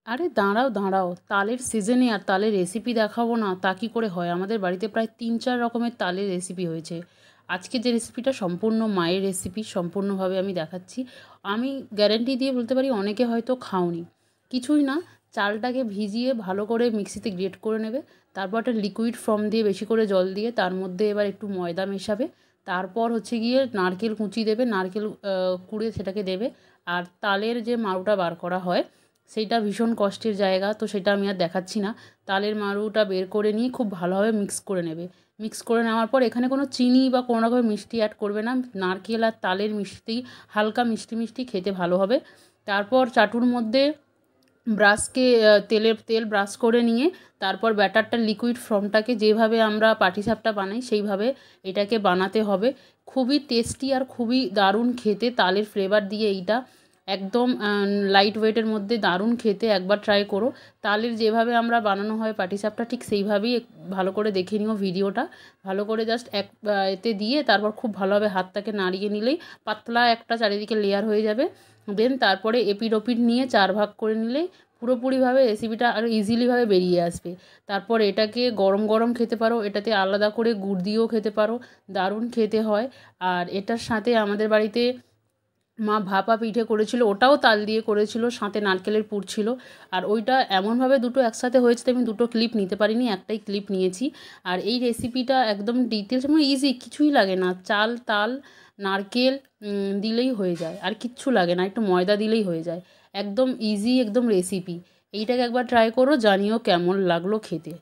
আরে দাঁড়াও দাঁড়াও, তালের সিজনে আর তালের রেসিপি দেখাবো না তা কী করে হয়? আমাদের বাড়িতে প্রায় ৩-৪ রকমের তালের রেসিপি হয়েছে। আজকে যে রেসিপিটা সম্পূর্ণ মায়ের রেসিপি, সম্পূর্ণভাবে আমি দেখাচ্ছি। আমি গ্যারান্টি দিয়ে বলতে পারি অনেকে হয়তো খাওনি। কিছুই না, চালটাকে ভিজিয়ে ভালো করে মিক্সিতে গ্রেট করে নেবে। তারপর একটা লিকুইড ফর্ম দিয়ে বেশি করে জল দিয়ে তার মধ্যে এবার একটু ময়দা মেশাবে। তারপর হচ্ছে গিয়ে নারকেল কুঁচি দেবে, নারকেল কুড়ে সেটাকে দেবে। আর তালের যে মাড়ুটা বার করা হয় সেইটা ভীষণ কষ্টের জায়গা, তো সেটা আমি আর দেখাচ্ছি না। তালের মাড়ুটা বের করে নিয়ে খুব ভালোভাবে মিক্স করে নেবে। মিক্স করে নেওয়ার পর এখানে কোনো চিনি বা কোনো রকমের মিষ্টি অ্যাড করবে না। নারকেল আর তালের মিষ্টি হালকা মিষ্টি মিষ্টি খেতে ভালো হবে। তারপর চাটুর মধ্যে তেল ব্রাশ করে নিয়ে তারপর ব্যাটারটা লিকুইড ফর্মটাকে যেভাবে আমরা পাটিসাপটা বানাই সেইভাবে এটাকে বানাতে হবে। খুবই টেস্টি আর খুবই দারুণ খেতে, তালের ফ্লেভার দিয়ে এইটা একদম লাইট ওয়েটের মধ্যে দারুণ খেতে, একবার ট্রাই করো। তালের যেভাবে আমরা বানানো হয় পাটিসাপটা ঠিক সেইভাবেই ভালো করে দেখে নিও ভিডিওটা। ভালো করে জাস্ট এতে দিয়ে তারপর খুব ভালোভাবে হাতটাকে নাড়িয়ে নিলেই পাতলা একটা চারিদিকে লেয়ার হয়ে যাবে। দেন তারপরে এপিঠ ওপিঠ নিয়ে 4 ভাগ করে নিলেই পুরোপুরিভাবে রেসিপিটা আরও ইজিলিভাবে বেরিয়ে আসবে। তারপর এটাকে গরম গরম খেতে পারো, এটাতে আলাদা করে গুড় দিয়েও খেতে পারো, দারুণ খেতে হয়। আর এটার সাথে আমাদের বাড়িতে মা ভাপা পিঠে করেছিল, ওটাও তাল দিয়ে করেছিল, সাথে নারকেলের পুর ছিল। আর ওইটা এমনভাবে দুটো একসাথে হয়েছে আমি দুটো ক্লিপ নিতে পারিনি, একটাই ক্লিপ নিয়েছি। আর এই রেসিপিটা একদম ডিটেলস এবং ইজি, কিছুই লাগে না। চাল, তাল, নারকেল দিলেই হয়ে যায়, আর কিচ্ছু লাগে না, একটু ময়দা দিলেই হয়ে যায়। একদম ইজি একদম রেসিপি। এইটাকে একবার ট্রাই করো, জানিও কেমন লাগলো খেতে।